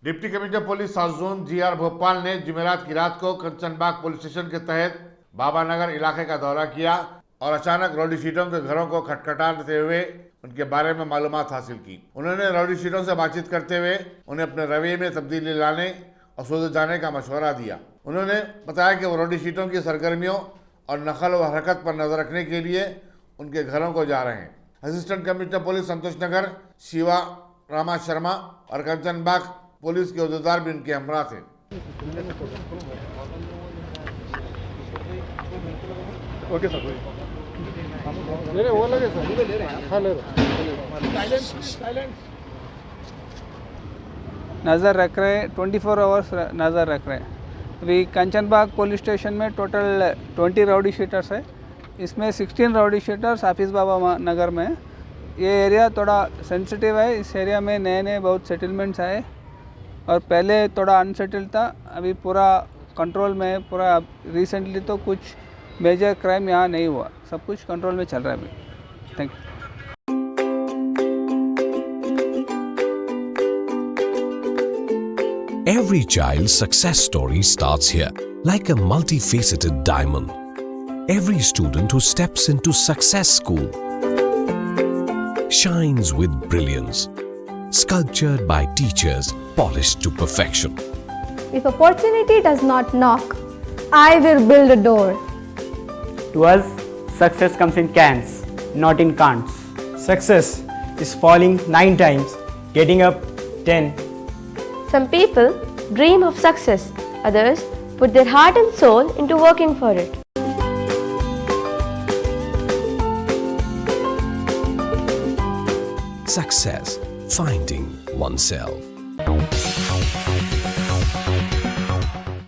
Deputy commissioner police south zone GR Bhopal ने जुमेरात की रात को कंचनबाग पुलिस स्टेशन के तहत बाबा नगर इलाके का दौरा किया और अचानक रौडी शीटों के घरों को खटखटाते हुए उनके बारे में मालूमात हासिल की। उन्होंने रौडी शीटों से बातचीत करते हुए उन्हें अपने रवैये में तब्दीली लाने और सुधर जाने का मशवरा दिया। उन्होंने बताया कि वो रौडी शीटों की सरगर्मियों और नकल व हरकत पर नजर रखने के लिए उनके घरों को जा रहे हैं। असिस्टेंट कमिश्नर पुलिस संतोष नगर शिवा रामा शर्मा और कंचनबाग पुलिस के अहदेदार भी उनके हमरा थे। ओके सर, ले रहे वो लगे सर, हाँ ले रहे। नज़र रख रहे हैं, 24 आवर्स नज़र रख रहे हैं। अभी कंचनबाग पुलिस स्टेशन में टोटल 20 राउडी शीटर्स है। इसमें 16 राउडी शीटर्स हाफिज़ बाबा नगर में है। ये एरिया थोड़ा सेंसिटिव है। इस एरिया में नए नए बहुत सेटलमेंट्स आए और पहले थोड़ा अनसेटल्ड था, अभी पूरा कंट्रोल में है। पूरा रिसेंटली तो कुछ मेजर क्राइम यहाँ नहीं हुआ, सब कुछ कंट्रोल में चल रहा है अभी। Thank you. Every child's success story starts here, like a multifaceted diamond. Every student who steps into Success School shines with brilliance, sculptured by teachers polished to perfection. If opportunity does not knock, I will build a door. To us, success comes in cans, not in can'ts. Success is falling 9 times, getting up 10. Some people dream of success, others put their heart and soul into working for it. Success, finding oneself.